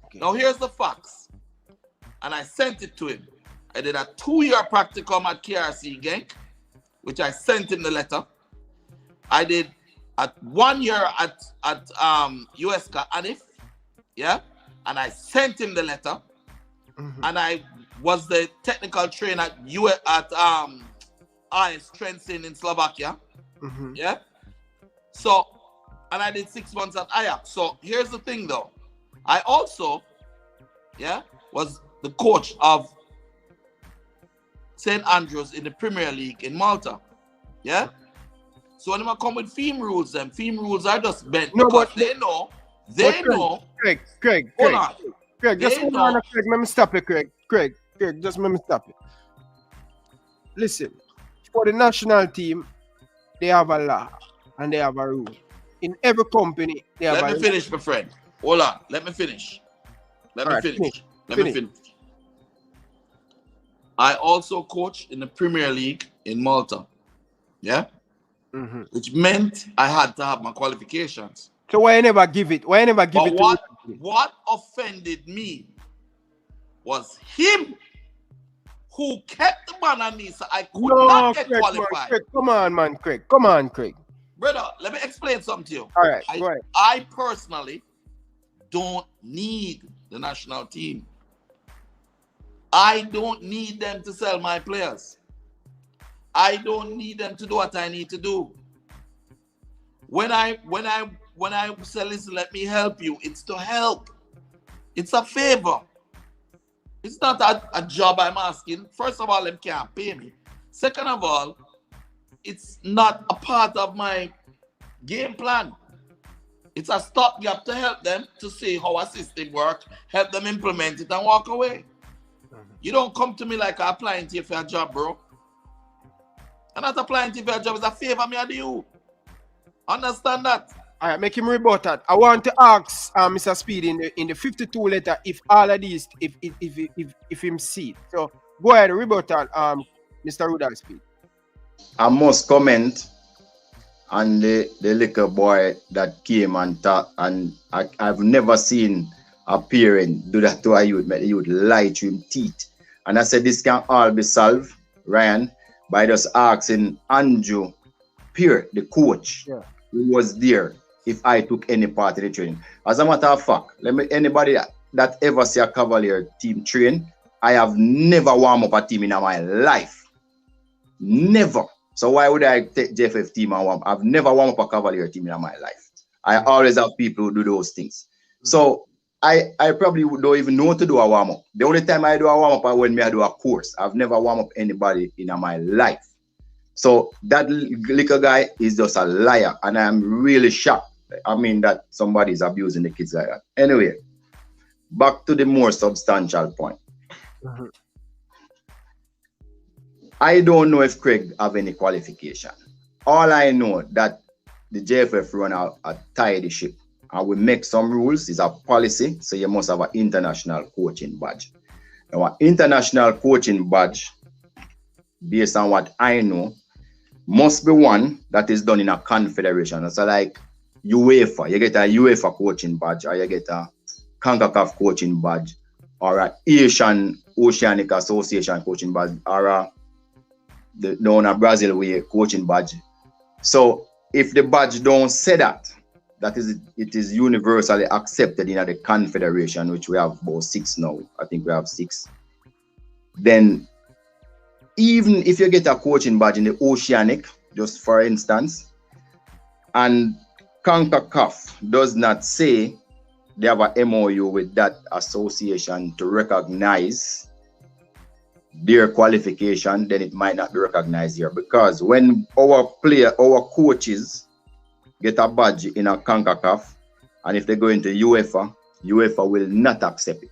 Okay. Now here's the facts. And I sent it to him. I did a 2-year practicum at KRC Genk, which I sent him the letter. I did at 1 year at USK Anif, yeah, and I sent him the letter. And I was the technical trainer at IS Trenčín in Slovakia, yeah. So, and I did 6 months at Ajax. So here's the thing, though. I also, yeah, was the coach of St. Andrews in the Premier League in Malta, yeah. So when I come with theme rules, them theme rules are just bent. No, but they know. Craig, hold on. Craig, just hold on, Craig. Let me stop it, Craig. Craig, just let me stop it. Listen, for the national team, they have a law and they have a rule. In every company, they have a rule. Let me finish, my friend. Hold on. Let me finish. Let me finish. I also coached in the Premier League in Malta. Yeah? Which meant I had to have my qualifications. So why you never give it? What offended me was him who kept the ban on me, so I could not get qualified. Craig, come on, man, Craig. Come on, Craig. Brother, let me explain something to you. All right, go ahead. I personally don't need the national team. I don't need them to sell my players. I don't need them to do what I need to do. When I say, listen, let me help you, it's to help. It's a favor. It's not a job I'm asking. First of all, them can't pay me. Second of all, it's not a part of my game plan. It's a stopgap to help them to see how a system works, help them implement it and walk away. You don't come to me like I'm applying to you for a job, bro. I'm not applying to you for a job. It's a favor me I do you. Understand that? All right, make him rebut that. I want to ask Mr. Speed in the 52 letter if all of these, if him see it. So go ahead, rebut that, Mr. Rudolph Speed. I must comment on the little boy that came and talk, and I've never seen a parent do that to a youth, make the youth lie to him teeth. And I said this can all be solved, Ryan, by just asking Andrew Pierre, the coach, who was there, if I took any part in the training. As a matter of fact, anybody that ever see a Cavalier team train, I have never warmed up a team in my life. Never. So why would I take JFF team and warm? I've never warmed up a Cavalier team in my life. I always have people who do those things. So I probably don't even know to do a warm up. The only time I do a warm up is when I do a course. I've never warmed up anybody in my life. So that little guy is just a liar, and I'm really shocked. I mean that somebody's abusing the kids like that. Anyway, back to the more substantial point. I don't know if Craig have any qualification. All I know that the JFF run a tidy ship, and we make some rules. It's a policy, so you must have an international coaching badge. Now, an international coaching badge, based on what I know, must be one that is done in a confederation. So like UEFA, you get a UEFA coaching badge, or you get a CONCACAF coaching badge, or an Asian Oceanic Association coaching badge, or a Brazil way coaching badge. So if the badge don't say that, it is universally accepted in the confederation, which we have about 6 now. I think we have 6. Then even if you get a coaching badge in the Oceanic, just for instance, and CONCACAF does not say they have a MOU with that association to recognize their qualification, then it might not be recognized here. Because when our coaches get a badge in a CONCACAF, and if they go into UEFA will not accept it,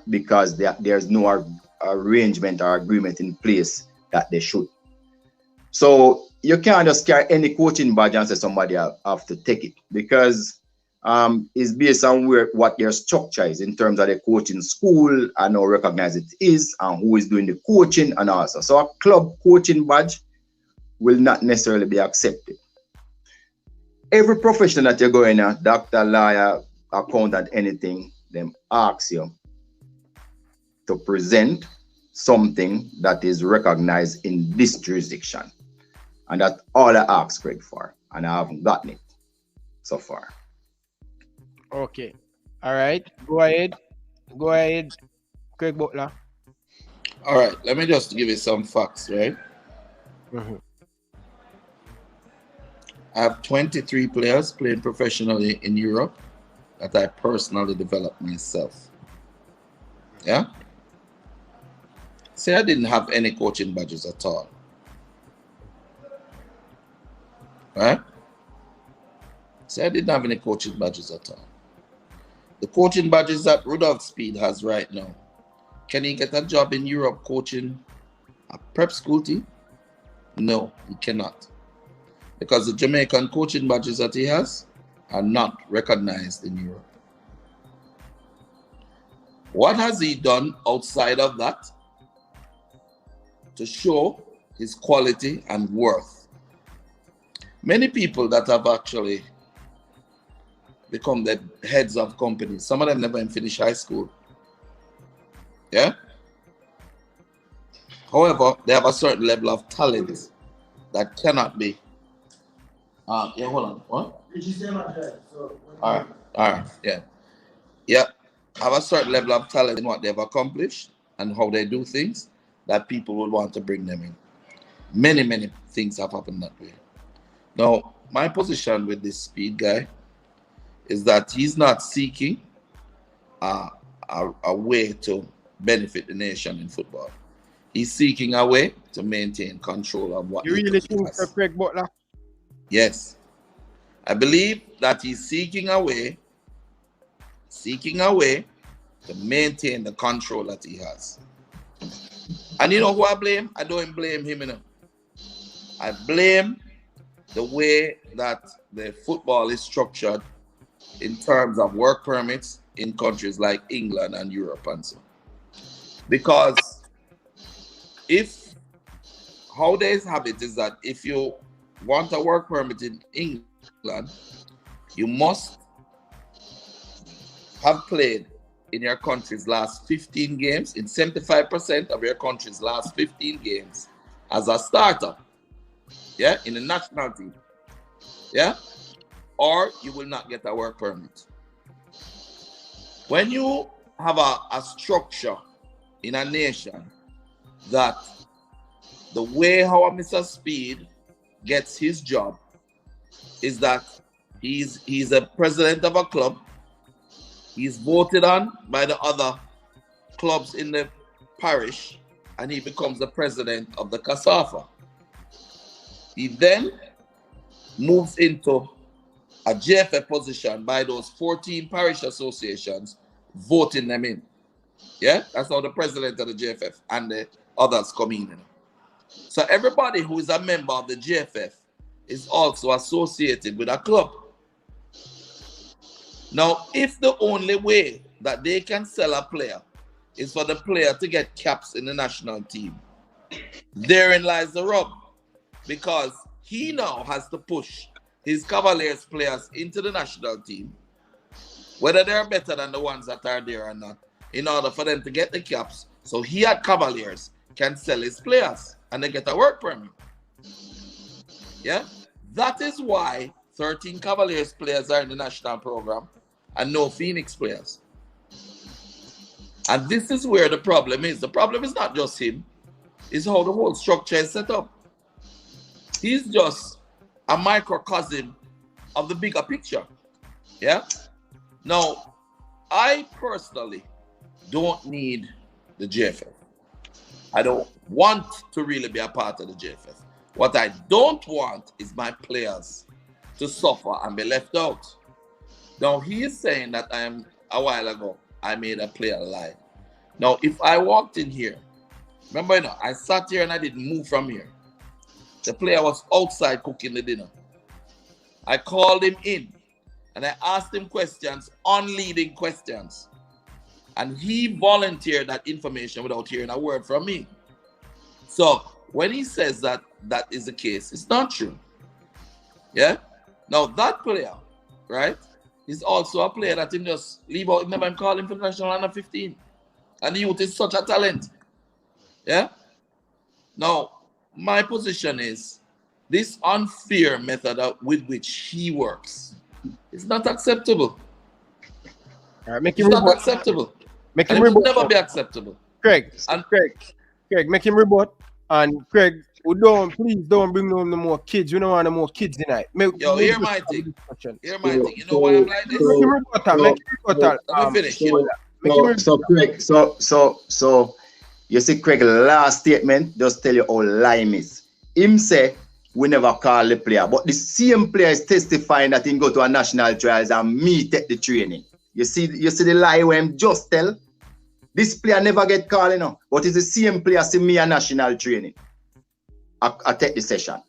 because there's no arrangement or agreement in place that they should. So you can't just carry any coaching badge and say somebody have to take it, because it's based on what your structure is in terms of the coaching school and how recognized it is and who is doing the coaching and also. So a club coaching badge will not necessarily be accepted. Every profession that you're going at, doctor, lawyer, accountant, anything, them ask you to present something that is recognized in this jurisdiction. And that's all I asked Craig for, and I haven't gotten it so far. Okay. All right. Go ahead, Craig Butler. All right. Let me just give you some facts, right? I have 23 players playing professionally in Europe that I personally developed myself. Yeah? Say I didn't have any coaching badges at all. Right? Say I didn't have any coaching badges at all. The coaching badges that Rudolph Speed has right now, can he get a job in Europe coaching a prep school team? No, he cannot. Because the Jamaican coaching badges that he has are not recognized in Europe. What has he done outside of that to show his quality and worth? Many people that have actually become the heads of companies, some of them never even finish high school. Yeah? However, they have a certain level of talent that cannot be. Yeah, hold on. What? Did you say my dad? All right, yeah. Yeah, have a certain level of talent in what they've accomplished and how they do things that people would want to bring them in. Many, many things have happened that way. Now, my position with this Speed guy is that he's not seeking a way to benefit the nation in football. He's seeking a way to maintain control of what you really think so, Craig Butler? Yes. I believe that he's seeking a way to maintain the control that he has. And you know who I blame? I don't blame him enough. I blame the way that the football is structured in terms of work permits in countries like England and Europe and so. Because how they have it is that if you want a work permit in England, you must have played in your country's last 15 games, in 75% of your country's last 15 games as a starter, yeah, in the national team, yeah, or you will not get a work permit. When you have a structure in a nation that the way how Mr. Speed gets his job is that he's a president of a club. He's voted on by the other clubs in the parish, and he becomes the president of the CASAFA. He then moves into a JFF position by those 14 parish associations voting them in. Yeah, that's how the president of the JFF and the others come in. So everybody who is a member of the JFF is also associated with a club. Now, if the only way that they can sell a player is for the player to get caps in the national team, therein lies the rub. Because he now has to push his Cavaliers players into the national team, whether they're better than the ones that are there or not, in order for them to get the caps. So he at Cavaliers can sell his players and they get a work permit. Yeah? That is why 13 Cavaliers players are in the national program and no Phoenix players. And this is where the problem is. The problem is not just him, it's how the whole structure is set up. He's just a microcosm of the bigger picture. Yeah? Now, I personally don't need the JFF. I don't want to really be a part of the JFF. What I don't want is my players to suffer and be left out. Now, he is saying that a while ago, I made a player lie. Now, if I walked in here, remember, you know, I sat here and I didn't move from here. The player was outside cooking the dinner. I called him in and I asked him questions, unleading questions. And he volunteered that information without hearing a word from me. So when he says that that is the case, it's not true. Yeah? Now that player, right, is also a player that he just leave out, never call him for the national under 15. And the youth is such a talent. Yeah? Now, my position is this unfair method with which he works is not acceptable. Make it's not acceptable. Make him it will never be acceptable. Craig, make him rebut. And Craig, please don't bring no more kids. We don't want no more kids tonight. Hear my thing. Hear my thing. You know why I'm like this? Make him rebut. Let me finish. So you see Craig last statement just tell you how lime is. Him say we never call the player, but the same player is testifying that he go to a national trials and me take the training. You see the lie where him just tell. This player never get called, you know, but it's the same player see me a national training. I take the session.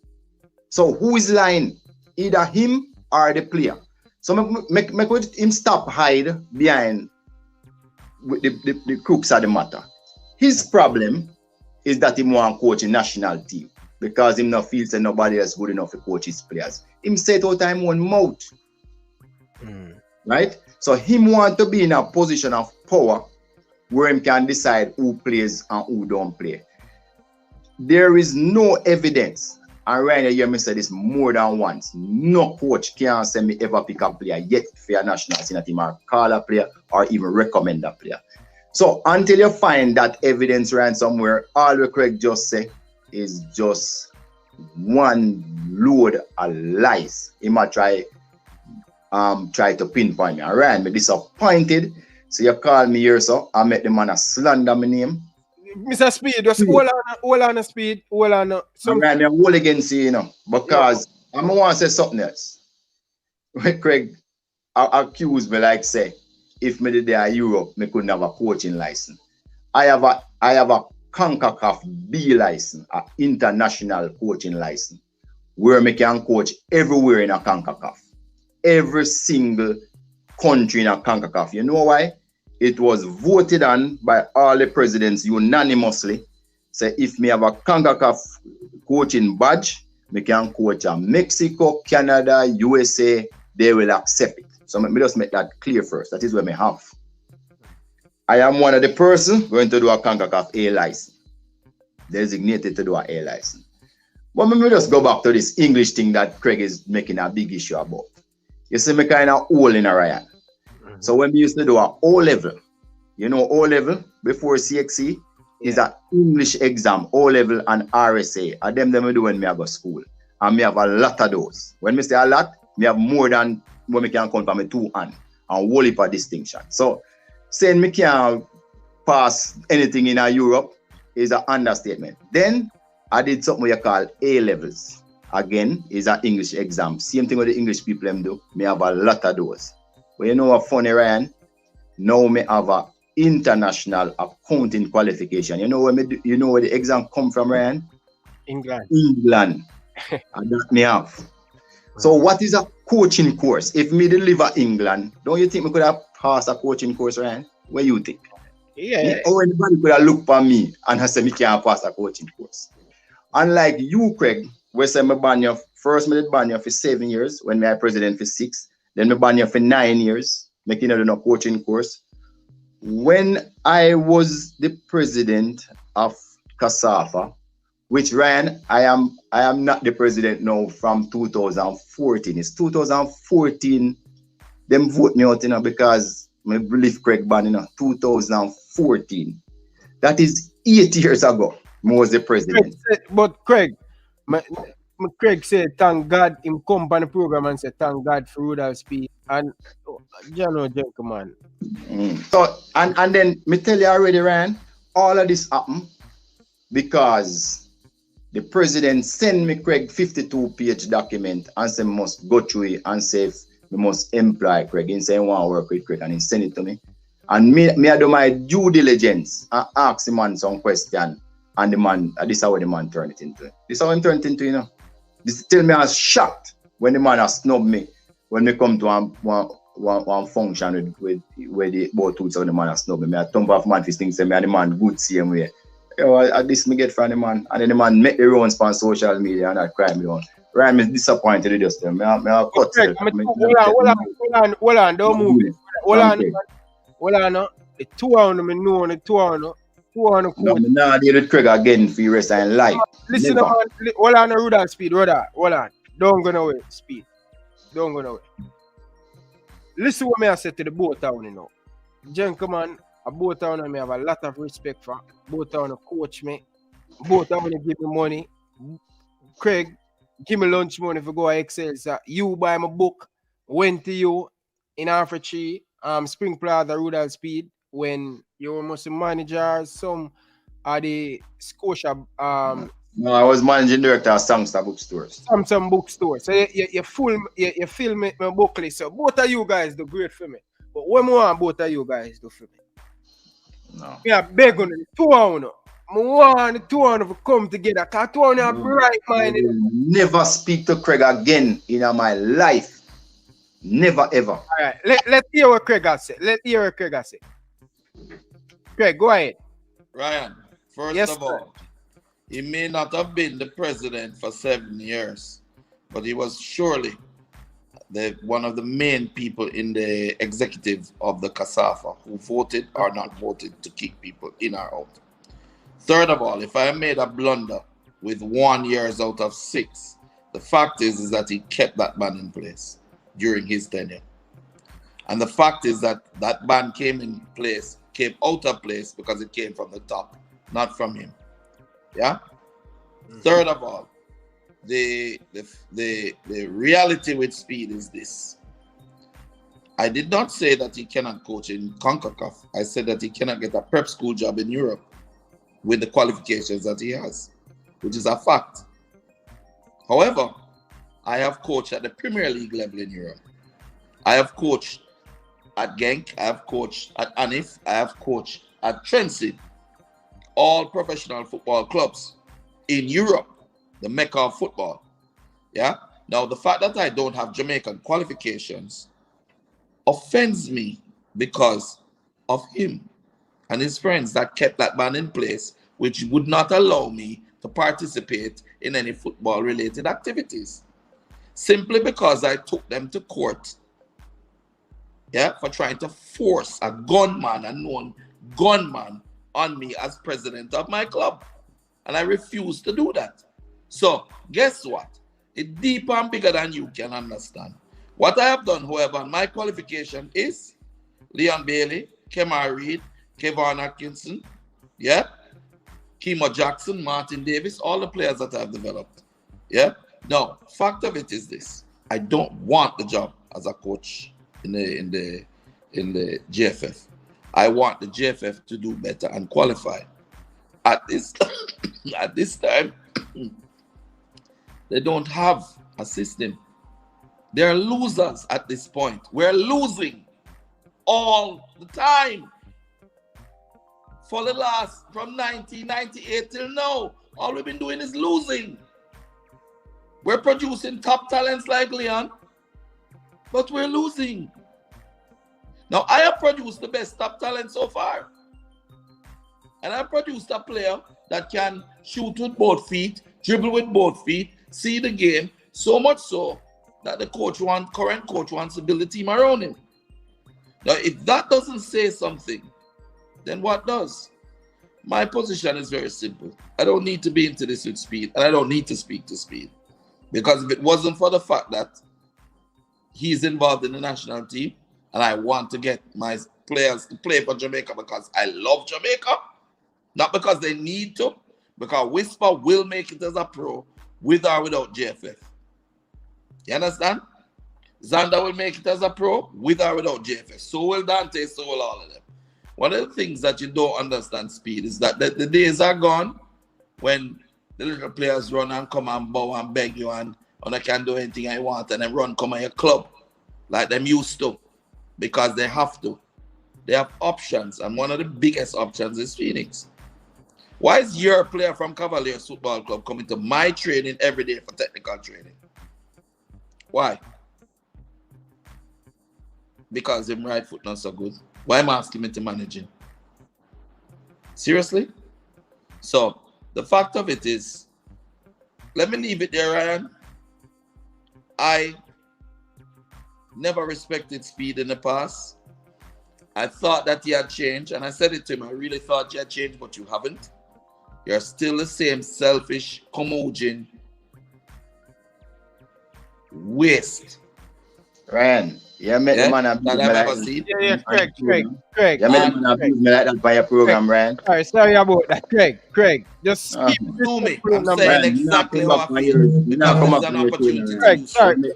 So who is lying? Either him or the player. So make him stop hide behind the crooks of the matter. His problem is that he want coach a national team because him not feels that nobody else good enough to coach his players. Him say it all the time one mouth. Right? So him want to be in a position of power where him can decide who plays and who don't play. There is no evidence, and Ryan, you hear me say this more than once, no coach can say me ever pick a player yet for a national senior team or call a player or even recommend a player. So until you find that evidence around somewhere, all we Craig just say is just one load of lies. He might try to pinpoint me. And Ryan, me disappointed So you call me here, so I make the man a slander my name. Mr. Speed, just hold on, Speed, hold on. I'm right now, hold against you, you know, because I want to say something else. When Craig accused me like say, if me did there in Europe, me couldn't have a coaching license. I have a CONCACAF B license, an international coaching license, where me can coach everywhere in a CONCACAF. Every single country in a CONCACAF. You know why? It was voted on by all the presidents unanimously. Say if me have a CONCACAF coaching badge, me can coach Mexico, Canada, USA, they will accept it. So let me just make that clear first. That is what me have. I am one of the person going to do a CONCACAF A license. Designated to do a A license. But let me just go back to this English thing that Craig is making a big issue about. You see me kind of old in a Ryan. So when we used to do a O level, you know O level before CXC is an English exam, O level and RSA. And them we do when me go school. And me have a lot of those. When me say a lot, me have more than what me can count from my 2 hands and whole heap of distinction. So saying me can't pass anything in Europe is an understatement. Then I did something we call A levels. Again, is an English exam. Same thing with the English people them do. Me have a lot of those. But you know what funny, Ryan? Now me have a international accounting qualification. You know where the exam come from, Ryan? England. And that me have. So what is a coaching course? If me deliver England, don't you think me could have passed a coaching course, Ryan? What you think? Yeah. Or anybody could have looked for me and have said me can't pass a coaching course. Unlike you, Craig, where say me ban you first, me did ban you for 7 years when me I president for 6. Then me ban you for 9 years, making a coaching course. When I was the president of CASAFA, which Ryan, I am not the president now from 2014. It's 2014. Them vote me out, because I believe Craig ban 2014. That is 8 years ago. I was the president. But Craig, Craig said, thank God him come on the program and said, thank God for Rudolph Speed. And gentleman. So and then me tell you already, Ryan, all of this happened because the president sent me Craig 52-page document and said must go through it and say we must employ Craig. He said he want to work with Craig and he sent it to me. And me I do my due diligence and ask the man some question. And the man, this is how the man turned it into. This is how he turned it into, you know. This tell me I was shocked when the man has snubbed me when we come to one function with where the both two of the man has snubbed me. I thump off man fist things say me and the man good same way. This me get from the man. And then the man make the rounds on social media and that cry me down. Ryan, me disappointed with just them. I cut. Hold on, don't move. Hold on. The 2 hours me know the 2 hours. No, I deal with Craig again for the rest of life. Listen, man, hold on, Rudolph Speed, hold on. Don't go nowhere, Speed. Don't go nowhere. Listen what me I said to the boat town, you know. Gentlemen, a boat town I have a lot of respect for. Boat town coach me. Boat town give me money. Craig, give me lunch money for go to Excel. So you buy my book, went to you in Africa, Spring Plaza, Rudolph Speed. When you were mostly manager, some of the Scotia. No, I was managing director of Sangster bookstores. Some bookstores. So you fill my book list. So both of you guys do great for me. But what more both of you guys do for me? No. Yeah, beg on the 2 hours. I want the 2 hours to come together. Because 2 hours are bright minded. Never speak to Craig again in my life. Never ever. All right. Let's hear what Craig has said. Craig, go ahead. Ryan, first of all, he may not have been the president for 7 years, but he was surely one of the main people in the executive of the CASAFA who voted or not voted to kick people in or out. Third of all, if I made a blunder with 1 year out of 6, the fact is that he kept that ban in place during his tenure. And the fact is that that ban came out of place because it came from the top, not from him. Yeah? Mm-hmm. Third of all, the reality with Speed is this. I did not say that he cannot coach in CONCACAF. I said that he cannot get a prep school job in Europe with the qualifications that he has, which is a fact. However, I have coached at the Premier League level in Europe. I have coached at Genk, I have coached at Anif, I have coached at Trency, all professional football clubs in Europe, the mecca of football. Yeah. Now, the fact that I don't have Jamaican qualifications offends me because of him and his friends that kept that ban in place, which would not allow me to participate in any football-related activities. Simply because I took them to court, yeah, for trying to force a gunman, a known gunman, on me as president of my club. And I refused to do that. So, guess what? It's deeper and bigger than you can understand. What I have done, however, my qualification is Leon Bailey, Kemar Reid, Kevon Atkinson, yeah, Kimo Jackson, Martin Davis, all the players that I've developed. Yeah. Now, fact of it is this: I don't want the job as a coach in the JFF. I want the JFF to do better and qualify. At this time, they don't have a system. They're losers at this point. We're losing all the time. For the last, from 1998 till now, all we've been doing is losing. We're producing top talents like Leon, but we're losing. Now, I have produced the best top talent so far. And I produced a player that can shoot with both feet, dribble with both feet, see the game, so much so that the current coach wants to build a team around him. Now, if that doesn't say something, then what does? My position is very simple. I don't need to be into this with Speed, and I don't need to speak to Speed. Because if it wasn't for the fact that he's involved in the national team, and I want to get my players to play for Jamaica because I love Jamaica, not because they need to, because Whisper will make it as a pro with or without JFF. You understand? Xander will make it as a pro with or without JFF. So will Dante, so will all of them. One of the things that you don't understand, Speed, is that the days are gone when the little players run and come and bow and beg you and I can do anything I want and then run come at your club like them used to because they have to. They have options, and one of the biggest options is Phoenix. Why is your player from Cavaliers Football Club coming to my training every day for technical training? Why? Because him right foot not so good. Why am I asking him to manage him? Seriously? So, the fact of it is, let me leave it there, Ryan. I never respected Speed in the past. I thought that he had changed, and I said it to him. I really thought you had changed, but you haven't. You're still the same selfish, curmudgeon waste. Ryan, you met the man abuse me like that. Craig. You met the man abuse me like that by your program, Ryan. Sorry about that, Craig. Just speak to me. I'm saying exactly what I feel. Because it's an opportunity. Craig,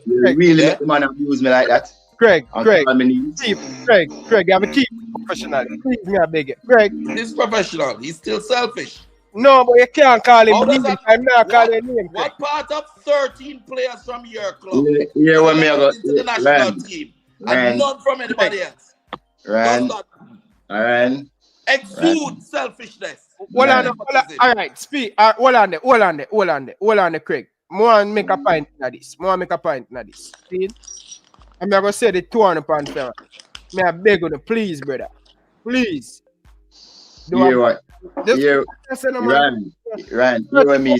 you really let the man abuse me like that? Craig, you have a keep professional. Please, me, I beg you. Craig. He's professional. He's still selfish. No, but you can't call him name. I'm not calling him name. What part of 13 players from your club yeah, when me go into the national team and none from anybody else? Ryan. Exude selfishness. All right, speak. Hold on there, Craig. I want to make a point in this. See? I'm going to say the 200 pound fella. May I beg you, please, brother. Please. Ryan, Ryan, you and me. You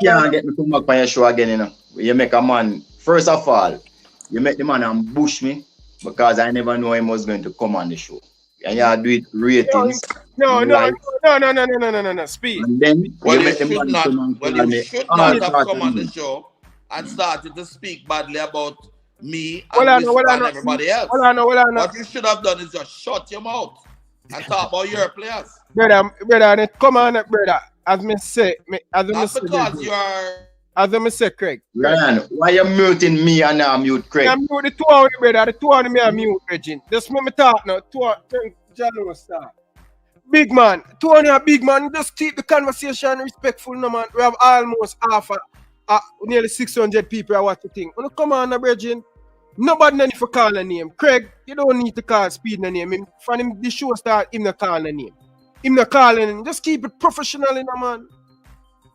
can't get me come back on your show again, you know. You make a man, first of all, you make the man ambush me because I never know him was going to come on the show. And you do it ratings. No, Speed. And then you should not have come on the show and started to speak badly about me and everybody else. What you should have done is just shut your mouth and talk about your players. Brother, come on, brother. As me say, because you are As I say, Craig. Ryan, why you muting me and now mute Craig? I'm mute the two of the brother. The two of me are mute, Reggie. Just let me talk now. Jalo start. Big man. Two of them big man. Just keep the conversation respectful, no man. We have almost half nearly 600 people I watch the thing. When you come on, Reggie, nobody need to call a name. Craig, you don't need to call Speed a name. From him, the show start, him not call a name. Him not calling him. Just keep it professional, man.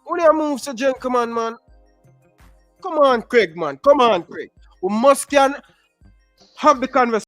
When you move, so gentleman, man. Come on, Craig, man. Come on, Craig. We must can have the conversation.